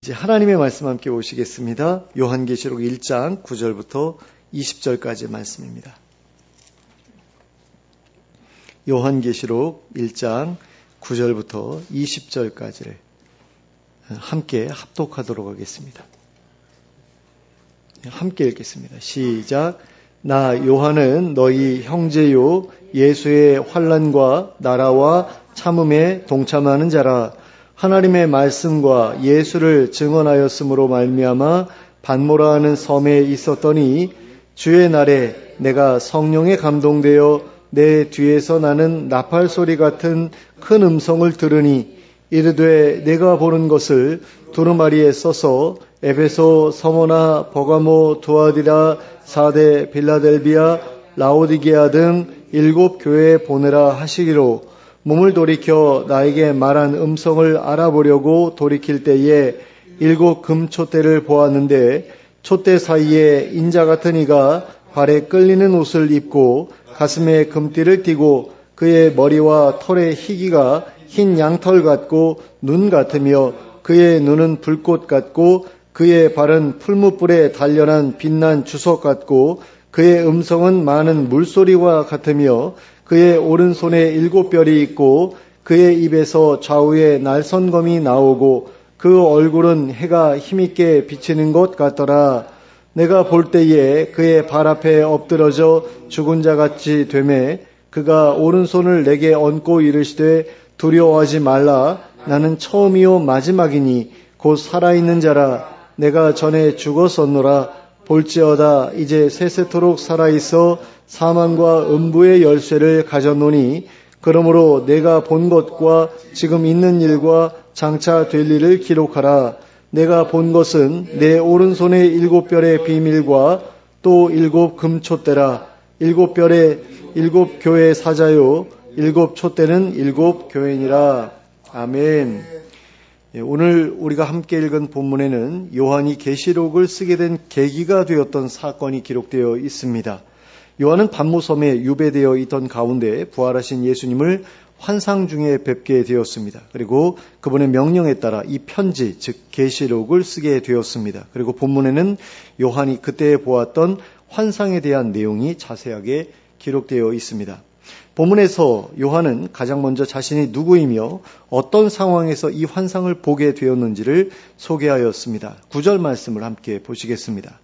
이제 하나님의 말씀 함께 보시겠습니다. 요한계시록 1장 9절부터 20절까지 말씀입니다. 요한계시록 1장 9절부터 20절까지를 함께 합독하도록 하겠습니다. 함께 읽겠습니다. 시작. 나 요한은 너희 형제요 예수의 환난과 나라와 참음에 동참하는 자라. 하나님의 말씀과 예수를 증언하였으므로 말미암아 반모라 하는 섬에 있었더니 주의 날에 내가 성령에 감동되어 내 뒤에서 나는 나팔 소리 같은 큰 음성을 들으니 이르되 내가 보는 것을 두루마리에 써서 에베소, 서모나, 버가모, 두아디라, 사데, 빌라델비아, 라오디게아 등 7 교회에 보내라 하시기로 몸을 돌이켜 나에게 말한 음성을 알아보려고 돌이킬 때에 7 금촛대를 보았는데 촛대 사이에 인자 같은 이가 발에 끌리는 옷을 입고 가슴에 금띠를 띠고 그의 머리와 털의 희기가 흰 양털 같고 눈 같으며 그의 눈은 불꽃 같고 그의 발은 풀무불에 단련한 빛난 주석 같고 그의 음성은 많은 물소리와 같으며 그의 오른손에 7 별이 있고 그의 입에서 좌우에 날선검이 나오고 그 얼굴은 해가 힘있게 비치는 것 같더라. 내가 볼 때에 그의 발 앞에 엎드러져 죽은 자같이 되매 그가 오른손을 내게 얹고 이르시되 두려워하지 말라. 나는 처음이요 마지막이니 곧 살아있는 자라. 내가 전에 죽었었노라. 볼지어다 이제 세세토록 살아있어 사망과 음부의 열쇠를 가졌노니 그러므로 내가 본 것과 지금 있는 일과 장차 될 일을 기록하라. 내가 본 것은 내 오른손의 7 별의 비밀과 또 7 금촛대라. 7 별의 7 교회 사자요 7 촛대는 7 교회니라. 아멘. 오늘 우리가 함께 읽은 본문에는 요한이 계시록을 쓰게 된 계기가 되었던 사건이 기록되어 있습니다. 요한은 반모섬에 유배되어 있던 가운데 부활하신 예수님을 환상 중에 뵙게 되었습니다. 그리고 그분의 명령에 따라 이 편지, 즉 계시록을 쓰게 되었습니다. 그리고 본문에는 요한이 그때 보았던 환상에 대한 내용이 자세하게 기록되어 있습니다. 본문에서 요한은 가장 먼저 자신이 누구이며 어떤 상황에서 이 환상을 보게 되었는지를 소개하였습니다. 9절 말씀을 함께 보시겠습니다.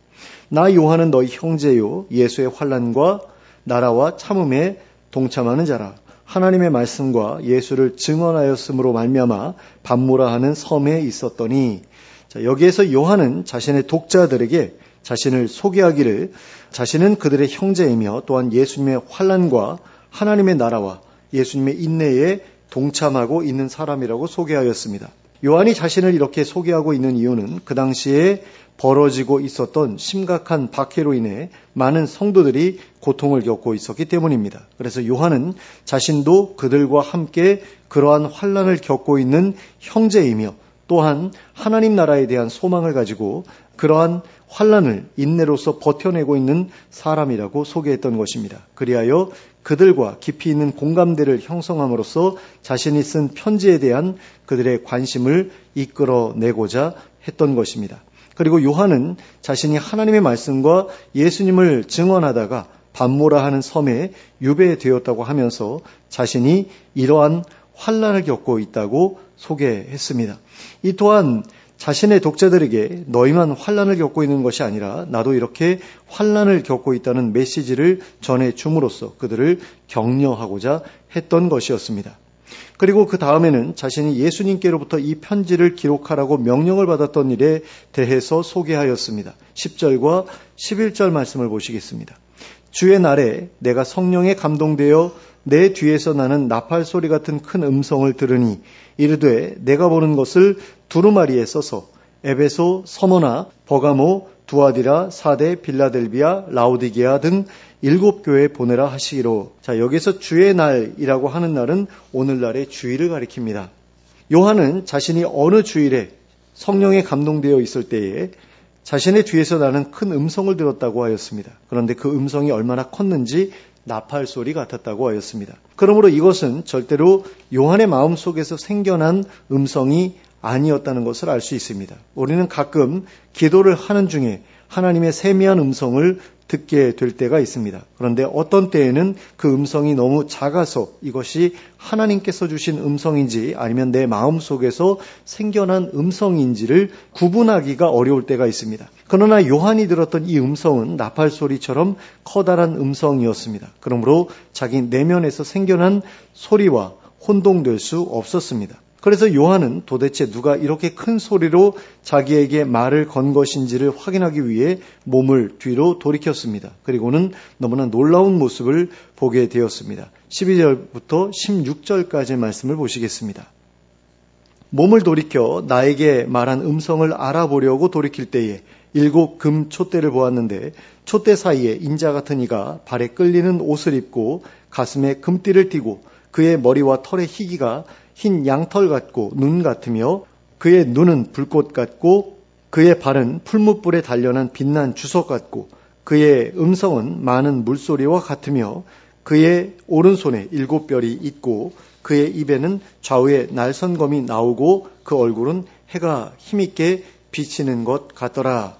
나 요한은 너희 형제요 예수의 환난과 나라와 참음에 동참하는 자라. 하나님의 말씀과 예수를 증언하였으므로 말미암아 반모라 하는 섬에 있었더니, 여기에서 요한은 자신의 독자들에게 자신을 소개하기를 자신은 그들의 형제이며 또한 예수님의 환난과 하나님의 나라와 예수님의 인내에 동참하고 있는 사람이라고 소개하였습니다. 요한이 자신을 이렇게 소개하고 있는 이유는 그 당시에 벌어지고 있었던 심각한 박해로 인해 많은 성도들이 고통을 겪고 있었기 때문입니다. 그래서 요한은 자신도 그들과 함께 그러한 환난을 겪고 있는 형제이며 또한 하나님 나라에 대한 소망을 가지고 그러한 환난을 인내로서 버텨내고 있는 사람이라고 소개했던 것입니다. 그리하여 그들과 깊이 있는 공감대를 형성함으로써 자신이 쓴 편지에 대한 그들의 관심을 이끌어내고자 했던 것입니다. 그리고 요한은 자신이 하나님의 말씀과 예수님을 증언하다가 반모라 하는 섬에 유배되었다고 하면서 자신이 이러한 환난을 겪고 있다고 소개했습니다. 이 또한 자신의 독자들에게 너희만 환난을 겪고 있는 것이 아니라 나도 이렇게 환난을 겪고 있다는 메시지를 전해줌으로써 그들을 격려하고자 했던 것이었습니다. 그리고 그 다음에는 자신이 예수님께로부터 이 편지를 기록하라고 명령을 받았던 일에 대해서 소개하였습니다. 10절과 11절 말씀을 보시겠습니다. 주의 날에 내가 성령에 감동되어 내 뒤에서 나는 나팔 소리 같은 큰 음성을 들으니 이르되 내가 보는 것을 두루마리에 써서 에베소, 서모나, 버가모, 두아디라, 사데, 빌라델비아, 라오디게아 등 7 교회에 보내라 하시기로. 자, 여기서 주의 날이라고 하는 날은 오늘날의 주일을 가리킵니다. 요한은 자신이 어느 주일에 성령에 감동되어 있을 때에 자신의 뒤에서 나는 큰 음성을 들었다고 하였습니다. 그런데 그 음성이 얼마나 컸는지 나팔 소리 같았다고 하였습니다. 그러므로 이것은 절대로 요한의 마음속에서 생겨난 음성이 아니었다는 것을 알 수 있습니다. 우리는 가끔 기도를 하는 중에 하나님의 세미한 음성을 듣게 될 때가 있습니다. 그런데 어떤 때에는 그 음성이 너무 작아서 이것이 하나님께서 주신 음성인지 아니면 내 마음속에서 생겨난 음성인지를 구분하기가 어려울 때가 있습니다. 그러나 요한이 들었던 이 음성은 나팔 소리처럼 커다란 음성이었습니다. 그러므로 자기 내면에서 생겨난 소리와 혼동될 수 없었습니다. 그래서 요한은 도대체 누가 이렇게 큰 소리로 자기에게 말을 건 것인지를 확인하기 위해 몸을 뒤로 돌이켰습니다. 그리고는 너무나 놀라운 모습을 보게 되었습니다. 12절부터 16절까지의 말씀을 보시겠습니다. 몸을 돌이켜 나에게 말한 음성을 알아보려고 돌이킬 때에 7 금 촛대를 보았는데 촛대 사이에 인자 같은 이가 발에 끌리는 옷을 입고 가슴에 금띠를 띠고 그의 머리와 털의 희기가 흰 양털 같고 눈 같으며 그의 눈은 불꽃 같고 그의 발은 풀무불에 단련한 빛난 주석 같고 그의 음성은 많은 물소리와 같으며 그의 오른손에 7별이 있고 그의 입에는 좌우에 날선검이 나오고 그 얼굴은 해가 힘있게 비치는 것 같더라.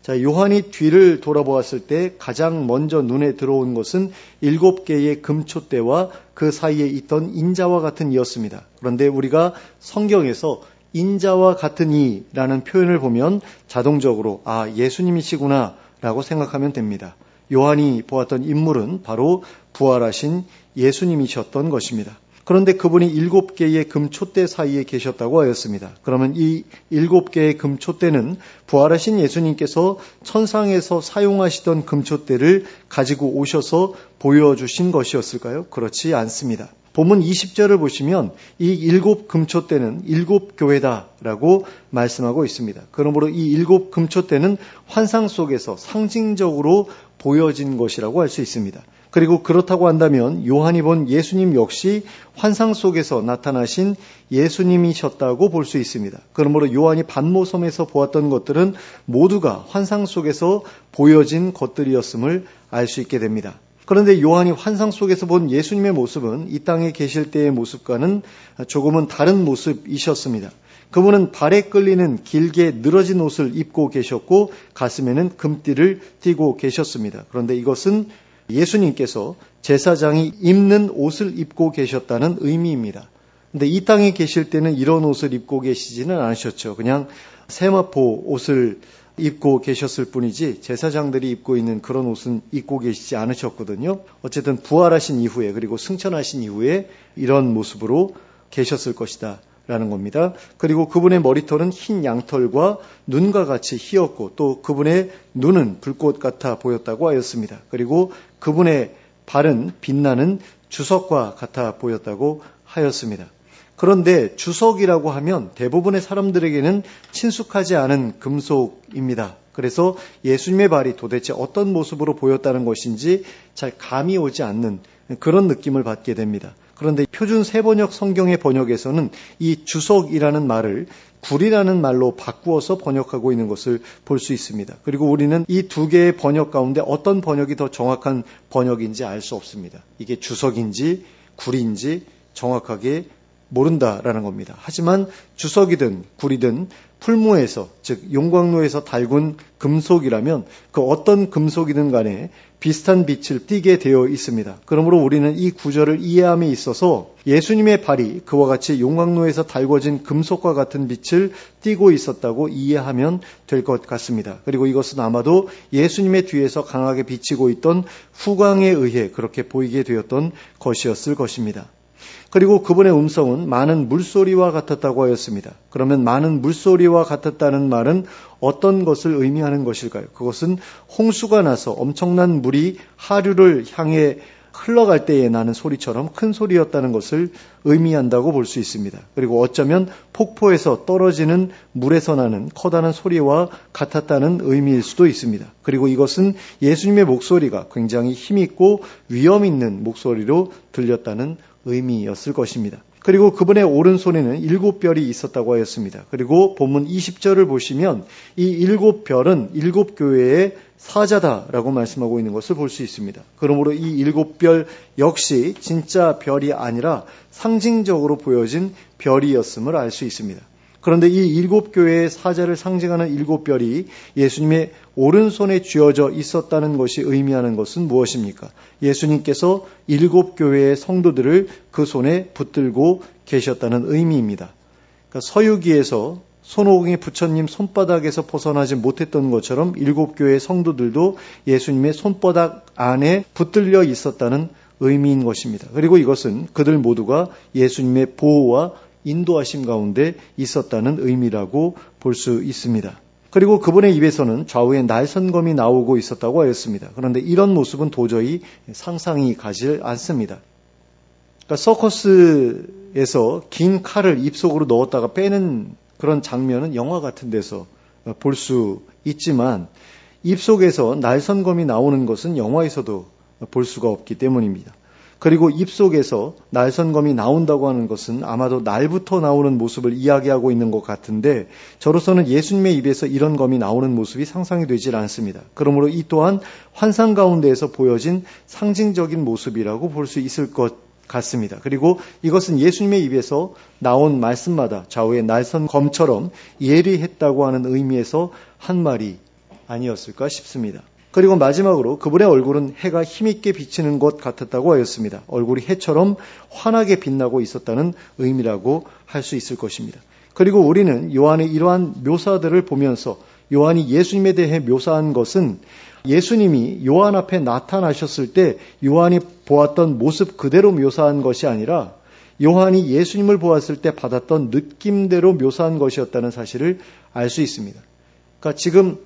자, 요한이 뒤를 돌아보았을 때 가장 먼저 눈에 들어온 것은 7개의 금촛대와 그 사이에 있던 인자와 같은 이였습니다. 그런데 우리가 성경에서 인자와 같은 이라는 표현을 보면 자동적으로 예수님이시구나 라고 생각하면 됩니다. 요한이 보았던 인물은 바로 부활하신 예수님이셨던 것입니다. 그런데 그분이 7개의 금촛대 사이에 계셨다고 하였습니다. 그러면 이 7개의 금촛대는 부활하신 예수님께서 천상에서 사용하시던 금촛대를 가지고 오셔서 보여주신 것이었을까요? 그렇지 않습니다. 본문 20절을 보시면 이 7 금촛대는 7 교회다라고 말씀하고 있습니다. 그러므로 이 7 금촛대는 환상 속에서 상징적으로 보여진 것이라고 할 수 있습니다. 그리고 그렇다고 한다면 요한이 본 예수님 역시 환상 속에서 나타나신 예수님이셨다고 볼 수 있습니다. 그러므로 요한이 반모섬에서 보았던 것들은 모두가 환상 속에서 보여진 것들이었음을 알 수 있게 됩니다. 그런데 요한이 환상 속에서 본 예수님의 모습은 이 땅에 계실 때의 모습과는 조금은 다른 모습이셨습니다. 그분은 발에 끌리는 길게 늘어진 옷을 입고 계셨고 가슴에는 금띠를 띠고 계셨습니다. 그런데 이것은 예수님께서 제사장이 입는 옷을 입고 계셨다는 의미입니다. 그런데 이 땅에 계실 때는 이런 옷을 입고 계시지는 않으셨죠. 그냥 세마포 옷을 입고 계셨을 뿐이지 제사장들이 입고 있는 그런 옷은 입고 계시지 않으셨거든요. 어쨌든 부활하신 이후에 그리고 승천하신 이후에 이런 모습으로 계셨을 것이다 라는 겁니다. 그리고 그분의 머리털은 흰 양털과 눈과 같이 희었고 또 그분의 눈은 불꽃 같아 보였다고 하였습니다. 그리고 그분의 발은 빛나는 주석과 같아 보였다고 하였습니다. 그런데 주석이라고 하면 대부분의 사람들에게는 친숙하지 않은 금속입니다. 그래서 예수님의 발이 도대체 어떤 모습으로 보였다는 것인지 잘 감이 오지 않는 그런 느낌을 받게 됩니다. 그런데 표준 세번역 성경의 번역에서는 이 주석이라는 말을 굴이라는 말로 바꾸어서 번역하고 있는 것을 볼 수 있습니다. 그리고 우리는 이 두 개의 번역 가운데 어떤 번역이 더 정확한 번역인지 알 수 없습니다. 이게 주석인지 굴인지 정확하게 모른다라는 겁니다. 하지만 주석이든 굴이든 풀무에서 즉 용광로에서 달군 금속이라면 그 어떤 금속이든 간에 비슷한 빛을 띠게 되어 있습니다. 그러므로 우리는 이 구절을 이해함에 있어서 예수님의 발이 그와 같이 용광로에서 달궈진 금속과 같은 빛을 띠고 있었다고 이해하면 될 것 같습니다. 그리고 이것은 아마도 예수님의 뒤에서 강하게 비치고 있던 후광에 의해 그렇게 보이게 되었던 것이었을 것입니다. 그리고 그분의 음성은 많은 물소리와 같았다고 하였습니다. 그러면 많은 물소리와 같았다는 말은 어떤 것을 의미하는 것일까요? 그것은 홍수가 나서 엄청난 물이 하류를 향해 흘러갈 때에 나는 소리처럼 큰 소리였다는 것을 의미한다고 볼 수 있습니다. 그리고 어쩌면 폭포에서 떨어지는 물에서 나는 커다란 소리와 같았다는 의미일 수도 있습니다. 그리고 이것은 예수님의 목소리가 굉장히 힘있고 위험 있는 목소리로 들렸다는 의미였을 것입니다. 그리고 그분의 오른손에는 7별이 있었다고 하였습니다. 그리고 본문 20절을 보시면 이 7별은 7교회의 사자다라고 말씀하고 있는 것을 볼 수 있습니다. 그러므로 이 7별 역시 진짜 별이 아니라 상징적으로 보여진 별이었음을 알 수 있습니다. 그런데 이 7교회의 사자를 상징하는 7별이 예수님의 오른손에 쥐어져 있었다는 것이 의미하는 것은 무엇입니까? 예수님께서 7교회의 성도들을 그 손에 붙들고 계셨다는 의미입니다. 그러니까 서유기에서 손오공이 부처님 손바닥에서 벗어나지 못했던 것처럼 7교회의 성도들도 예수님의 손바닥 안에 붙들려 있었다는 의미인 것입니다. 그리고 이것은 그들 모두가 예수님의 보호와 인도하심 가운데 있었다는 의미라고 볼 수 있습니다. 그리고 그분의 입에서는 좌우에 날선검이 나오고 있었다고 하였습니다. 그런데 이런 모습은 도저히 상상이 가지 않습니다. 그러니까 서커스에서 긴 칼을 입속으로 넣었다가 빼는 그런 장면은 영화 같은 데서 볼 수 있지만 입속에서 날선검이 나오는 것은 영화에서도 볼 수가 없기 때문입니다. 그리고 입속에서 날선검이 나온다고 하는 것은 아마도 날부터 나오는 모습을 이야기하고 있는 것 같은데 저로서는 예수님의 입에서 이런 검이 나오는 모습이 상상이 되질 않습니다. 그러므로 이 또한 환상 가운데에서 보여진 상징적인 모습이라고 볼 수 있을 것 같습니다. 그리고 이것은 예수님의 입에서 나온 말씀마다 좌우의 날선검처럼 예리했다고 하는 의미에서 한 말이 아니었을까 싶습니다. 그리고 마지막으로 그분의 얼굴은 해가 힘있게 비치는 것 같았다고 하였습니다. 얼굴이 해처럼 환하게 빛나고 있었다는 의미라고 할 수 있을 것입니다. 그리고 우리는 요한의 이러한 묘사들을 보면서 요한이 예수님에 대해 묘사한 것은 예수님이 요한 앞에 나타나셨을 때 요한이 보았던 모습 그대로 묘사한 것이 아니라 요한이 예수님을 보았을 때 받았던 느낌대로 묘사한 것이었다는 사실을 알 수 있습니다. 그러니까 지금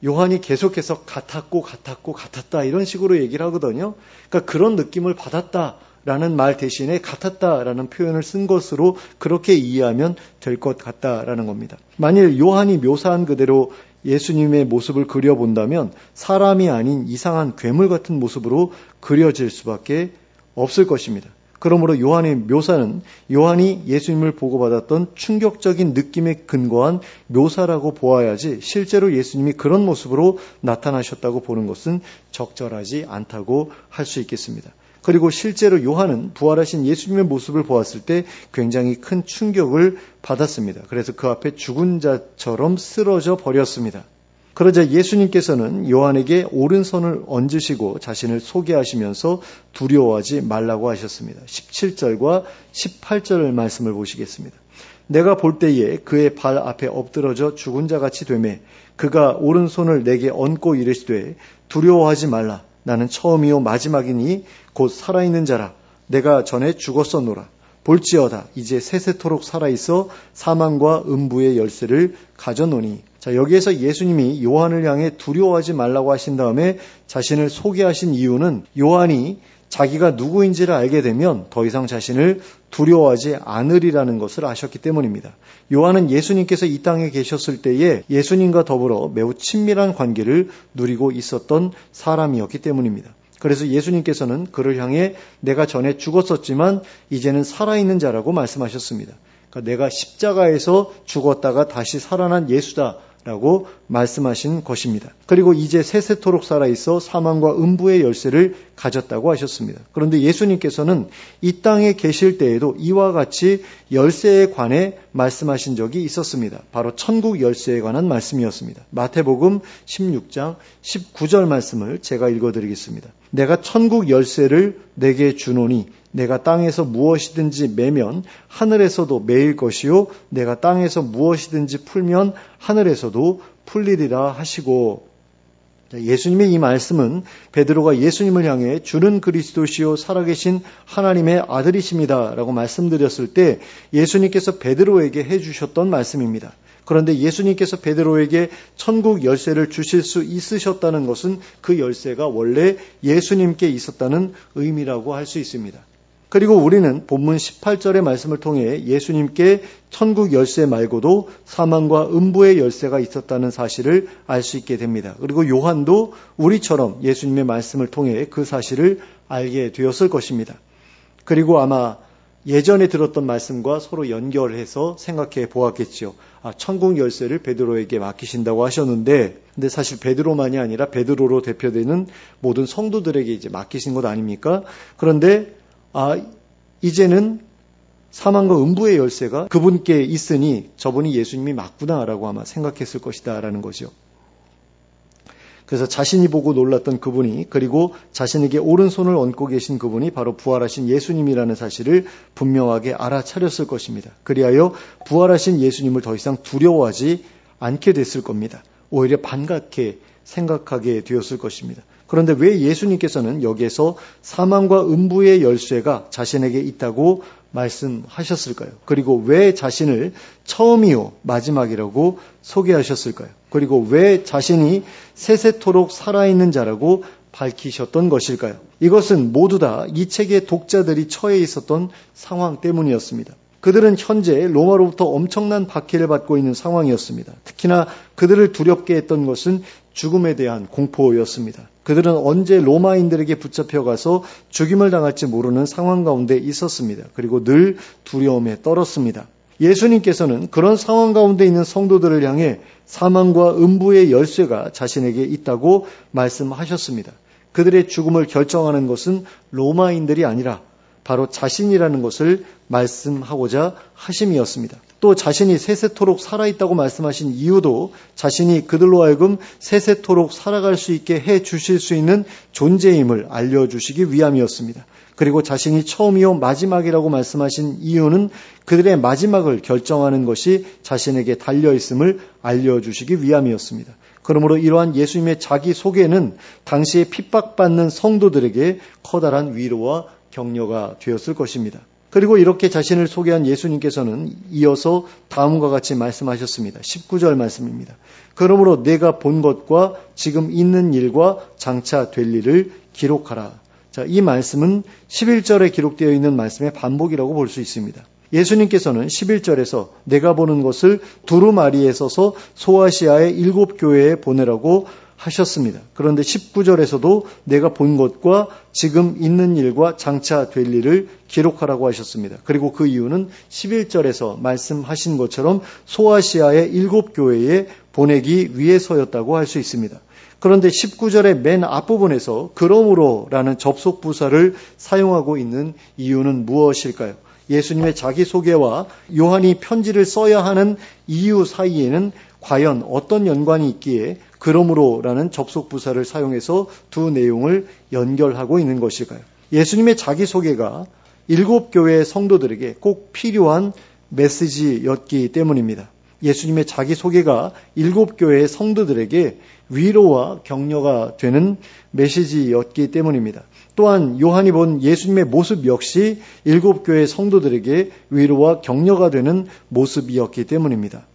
요한이 계속해서 같았다 이런 식으로 얘기를 하거든요. 그러니까 그런 느낌을 받았다라는 말 대신에 같았다라는 표현을 쓴 것으로 그렇게 이해하면 될 것 같다라는 겁니다. 만일 요한이 묘사한 그대로 예수님의 모습을 그려본다면 사람이 아닌 이상한 괴물 같은 모습으로 그려질 수밖에 없을 것입니다. 그러므로 요한의 묘사는 요한이 예수님을 보고 받았던 충격적인 느낌에 근거한 묘사라고 보아야지 실제로 예수님이 그런 모습으로 나타나셨다고 보는 것은 적절하지 않다고 할 수 있겠습니다. 그리고 실제로 요한은 부활하신 예수님의 모습을 보았을 때 굉장히 큰 충격을 받았습니다. 그래서 그 앞에 죽은 자처럼 쓰러져 버렸습니다. 그러자 예수님께서는 요한에게 오른손을 얹으시고 자신을 소개하시면서 두려워하지 말라고 하셨습니다. 17절과 18절 말씀을 보시겠습니다. 내가 볼 때에 그의 발 앞에 엎드러져 죽은 자같이 되매 그가 오른손을 내게 얹고 이르시되 두려워하지 말라. 나는 처음이요 마지막이니 곧 살아있는 자라. 내가 전에 죽었었노라. 볼지어다 이제 세세토록 살아있어 사망과 음부의 열쇠를 가져노니. 자, 여기에서 예수님이 요한을 향해 두려워하지 말라고 하신 다음에 자신을 소개하신 이유는 요한이 자기가 누구인지를 알게 되면 더 이상 자신을 두려워하지 않으리라는 것을 아셨기 때문입니다. 요한은 예수님께서 이 땅에 계셨을 때에 예수님과 더불어 매우 친밀한 관계를 누리고 있었던 사람이었기 때문입니다. 그래서 예수님께서는 그를 향해 내가 전에 죽었었지만 이제는 살아있는 자라고 말씀하셨습니다. 그러니까 내가 십자가에서 죽었다가 다시 살아난 예수다 라고 말씀하신 것입니다. 그리고 이제 세세토록 살아있어 사망과 음부의 열쇠를 가졌다고 하셨습니다. 그런데 예수님께서는 이 땅에 계실 때에도 이와 같이 열쇠에 관해 말씀하신 적이 있었습니다. 바로 천국 열쇠에 관한 말씀이었습니다. 마태복음 16장 19절 말씀을 제가 읽어드리겠습니다. 내가 천국 열쇠를 내게 주노니 내가 땅에서 무엇이든지 매면 하늘에서도 매일 것이요 내가 땅에서 무엇이든지 풀면 하늘에서도 풀리리라 하시고. 예수님의 이 말씀은 베드로가 예수님을 향해 주는 그리스도시요 살아계신 하나님의 아들이십니다 라고 말씀드렸을 때 예수님께서 베드로에게 해주셨던 말씀입니다. 그런데 예수님께서 베드로에게 천국 열쇠를 주실 수 있으셨다는 것은 그 열쇠가 원래 예수님께 있었다는 의미라고 할 수 있습니다. 그리고 우리는 본문 18절의 말씀을 통해 예수님께 천국 열쇠 말고도 사망과 음부의 열쇠가 있었다는 사실을 알 수 있게 됩니다. 그리고 요한도 우리처럼 예수님의 말씀을 통해 그 사실을 알게 되었을 것입니다. 그리고 아마 예전에 들었던 말씀과 서로 연결해서 생각해 보았겠죠. 천국 열쇠를 베드로에게 맡기신다고 하셨는데, 근데 사실 베드로만이 아니라 베드로로 대표되는 모든 성도들에게 이제 맡기신 것 아닙니까? 그런데 이제는 사망과 음부의 열쇠가 그분께 있으니 저분이 예수님이 맞구나라고 아마 생각했을 것이다라는 거죠. 그래서 자신이 보고 놀랐던 그분이, 그리고 자신에게 오른손을 얹고 계신 그분이 바로 부활하신 예수님이라는 사실을 분명하게 알아차렸을 것입니다. 그리하여 부활하신 예수님을 더 이상 두려워하지 않게 됐을 겁니다. 오히려 반갑게 생각하게 되었을 것입니다. 그런데 왜 예수님께서는 여기에서 사망과 음부의 열쇠가 자신에게 있다고 말씀하셨을까요? 그리고 왜 자신을 처음이요 마지막이라고 소개하셨을까요? 그리고 왜 자신이 세세토록 살아있는 자라고 밝히셨던 것일까요? 이것은 모두 다 이 책의 독자들이 처해 있었던 상황 때문이었습니다. 그들은 현재 로마로부터 엄청난 박해를 받고 있는 상황이었습니다. 특히나 그들을 두렵게 했던 것은 죽음에 대한 공포였습니다. 그들은 언제 로마인들에게 붙잡혀가서 죽임을 당할지 모르는 상황 가운데 있었습니다. 그리고 늘 두려움에 떨었습니다. 예수님께서는 그런 상황 가운데 있는 성도들을 향해 사망과 음부의 열쇠가 자신에게 있다고 말씀하셨습니다. 그들의 죽음을 결정하는 것은 로마인들이 아니라 바로 자신이라는 것을 말씀하고자 하심이었습니다. 또 자신이 세세토록 살아있다고 말씀하신 이유도 자신이 그들로 하여금 세세토록 살아갈 수 있게 해 주실 수 있는 존재임을 알려주시기 위함이었습니다. 그리고 자신이 처음이요 마지막이라고 말씀하신 이유는 그들의 마지막을 결정하는 것이 자신에게 달려있음을 알려주시기 위함이었습니다. 그러므로 이러한 예수님의 자기 소개는 당시에 핍박받는 성도들에게 커다란 위로와 격려가 되었을 것입니다. 그리고 이렇게 자신을 소개한 예수님께서는 이어서 다음과 같이 말씀하셨습니다. 19절 말씀입니다. 그러므로 내가 본 것과 지금 있는 일과 장차 될 일을 기록하라. 자, 이 말씀은 11절에 기록되어 있는 말씀의 반복이라고 볼 수 있습니다. 예수님께서는 11절에서 내가 보는 것을 두루마리에 써서 소아시아의 7 교회에 보내라고 하셨습니다. 그런데 19절에서도 내가 본 것과 지금 있는 일과 장차 될 일을 기록하라고 하셨습니다. 그리고 그 이유는 11절에서 말씀하신 것처럼 소아시아의 7 교회에 보내기 위해서였다고 할 수 있습니다. 그런데 19절의 맨 앞부분에서 그러므로라는 접속 부사를 사용하고 있는 이유는 무엇일까요? 예수님의 자기소개와 요한이 편지를 써야 하는 이유 사이에는 과연 어떤 연관이 있기에 그러므로라는 접속 부사를 사용해서 두 내용을 연결하고 있는 것일까요? 예수님의 자기소개가 7 교회의 성도들에게 꼭 필요한 메시지였기 때문입니다. 예수님의 자기소개가 7 교회의 성도들에게 위로와 격려가 되는 메시지였기 때문입니다. 또한 요한이 본 예수님의 모습 역시 7 교회의 성도들에게 위로와 격려가 되는 모습이었기 때문입니다.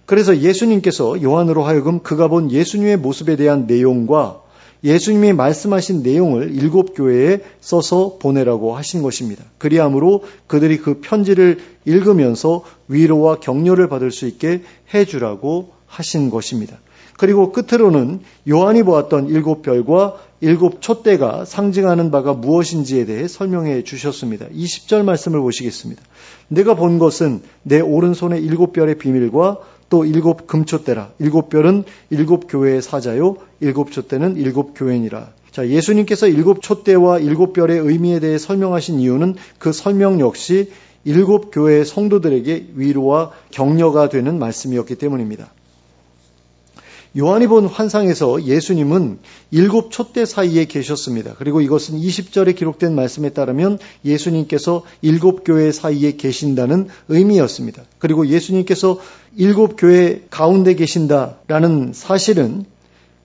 그래서 예수님께서 요한으로 하여금 그가 본 예수님의 모습에 대한 내용과 예수님이 말씀하신 내용을 7 교회에 써서 보내라고 하신 것입니다. 그리함으로 그들이 그 편지를 읽으면서 위로와 격려를 받을 수 있게 해주라고 하신 것입니다. 그리고 끝으로는 요한이 보았던 7 별과 7 촛대가 상징하는 바가 무엇인지에 대해 설명해 주셨습니다. 20절 말씀을 보시겠습니다. 내가 본 것은 내 오른손의 7 별의 비밀과 또 7 금촛대라. 7 별은 7 교회의 사자요 7 촛대는 7 교회니라. 자, 예수님께서 7 촛대와 7 별의 의미에 대해 설명하신 이유는 그 설명 역시 7 교회의 성도들에게 위로와 격려가 되는 말씀이었기 때문입니다. 요한이 본 환상에서 예수님은 7 촛대 사이에 계셨습니다. 그리고 이것은 20절에 기록된 말씀에 따르면 예수님께서 7 교회 사이에 계신다는 의미였습니다. 그리고 예수님께서 7 교회 가운데 계신다라는 사실은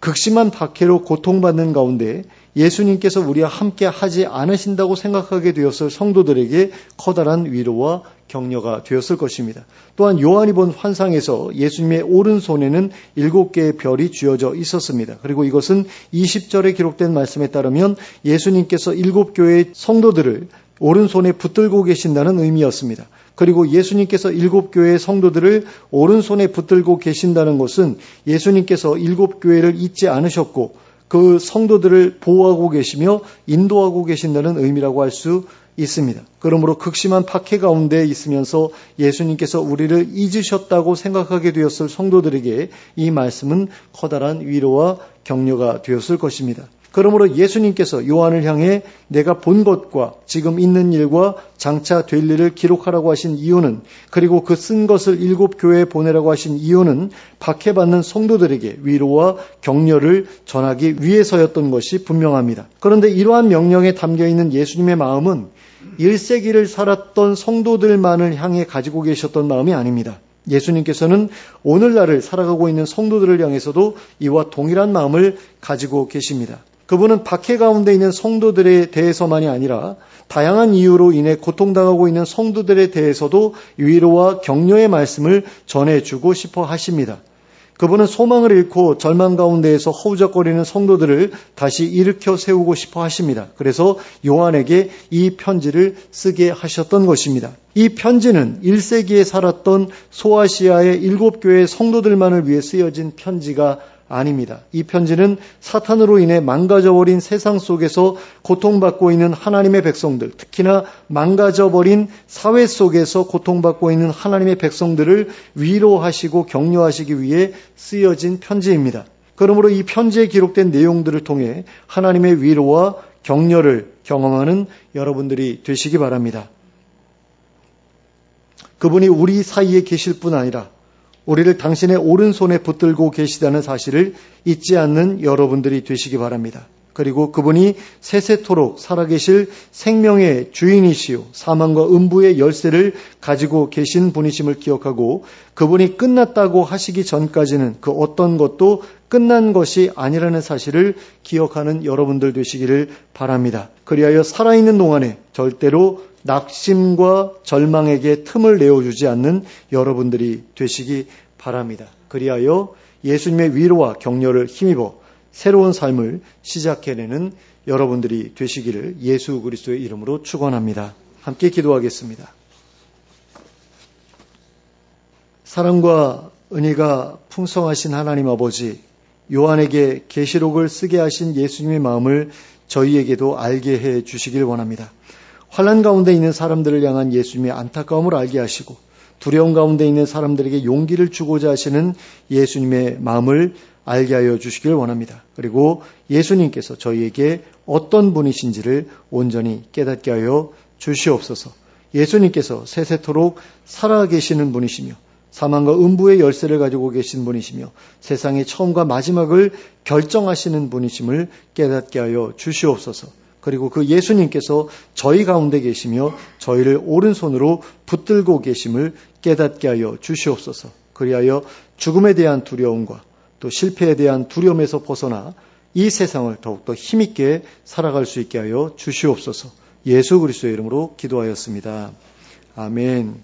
극심한 박해로 고통받는 가운데 예수님께서 우리와 함께 하지 않으신다고 생각하게 되었을 성도들에게 커다란 위로와 격려가 되었을 것입니다. 또한 요한이 본 환상에서 예수님의 오른손에는 7개의 별이 쥐어져 있었습니다. 그리고 이것은 20절에 기록된 말씀에 따르면 예수님께서 7 교회의 성도들을 오른손에 붙들고 계신다는 의미였습니다. 그리고 예수님께서 7 교회의 성도들을 오른손에 붙들고 계신다는 것은 예수님께서 7 교회를 잊지 않으셨고 그 성도들을 보호하고 계시며 인도하고 계신다는 의미라고 할 수 있습니다. 그러므로 극심한 박해 가운데 있으면서 예수님께서 우리를 잊으셨다고 생각하게 되었을 성도들에게 이 말씀은 커다란 위로와 격려가 되었을 것입니다. 그러므로 예수님께서 요한을 향해 내가 본 것과 지금 있는 일과 장차 될 일을 기록하라고 하신 이유는, 그리고 그 쓴 것을 7 교회에 보내라고 하신 이유는 박해받는 성도들에게 위로와 격려를 전하기 위해서였던 것이 분명합니다. 그런데 이러한 명령에 담겨있는 예수님의 마음은 1세기를 살았던 성도들만을 향해 가지고 계셨던 마음이 아닙니다. 예수님께서는 오늘날을 살아가고 있는 성도들을 향해서도 이와 동일한 마음을 가지고 계십니다. 그분은 박해 가운데 있는 성도들에 대해서만이 아니라 다양한 이유로 인해 고통당하고 있는 성도들에 대해서도 위로와 격려의 말씀을 전해주고 싶어 하십니다. 그분은 소망을 잃고 절망 가운데에서 허우적거리는 성도들을 다시 일으켜 세우고 싶어 하십니다. 그래서 요한에게 이 편지를 쓰게 하셨던 것입니다. 이 편지는 1세기에 살았던 소아시아의 7교회의 성도들만을 위해 쓰여진 편지가 아닙니다. 이 편지는 사탄으로 인해 망가져버린 세상 속에서 고통받고 있는 하나님의 백성들, 특히나 망가져버린 사회 속에서 고통받고 있는 하나님의 백성들을 위로하시고 격려하시기 위해 쓰여진 편지입니다. 그러므로 이 편지에 기록된 내용들을 통해 하나님의 위로와 격려를 경험하는 여러분들이 되시기 바랍니다. 그분이 우리 사이에 계실 뿐 아니라 우리를 당신의 오른손에 붙들고 계시다는 사실을 잊지 않는 여러분들이 되시기 바랍니다. 그리고 그분이 세세토록 살아계실 생명의 주인이시요 사망과 음부의 열쇠를 가지고 계신 분이심을 기억하고 그분이 끝났다고 하시기 전까지는 그 어떤 것도 끝난 것이 아니라는 사실을 기억하는 여러분들 되시기를 바랍니다. 그리하여 살아있는 동안에 절대로 낙심과 절망에게 틈을 내어주지 않는 여러분들이 되시기 바랍니다. 그리하여 예수님의 위로와 격려를 힘입어 새로운 삶을 시작해내는 여러분들이 되시기를 예수 그리스도의 이름으로 축원합니다. 함께 기도하겠습니다. 사랑과 은혜가 풍성하신 하나님 아버지, 요한에게 계시록을 쓰게 하신 예수님의 마음을 저희에게도 알게 해 주시길 원합니다. 환난 가운데 있는 사람들을 향한 예수님의 안타까움을 알게 하시고 두려움 가운데 있는 사람들에게 용기를 주고자 하시는 예수님의 마음을 알게 하여 주시길 원합니다. 그리고 예수님께서 저희에게 어떤 분이신지를 온전히 깨닫게 하여 주시옵소서. 예수님께서 세세토록 살아계시는 분이시며 사망과 음부의 열쇠를 가지고 계신 분이시며 세상의 처음과 마지막을 결정하시는 분이심을 깨닫게 하여 주시옵소서. 그리고 그 예수님께서 저희 가운데 계시며 저희를 오른손으로 붙들고 계심을 깨닫게 하여 주시옵소서. 그리하여 죽음에 대한 두려움과 또 실패에 대한 두려움에서 벗어나 이 세상을 더욱더 힘있게 살아갈 수 있게 하여 주시옵소서. 예수 그리스도의 이름으로 기도하였습니다. 아멘.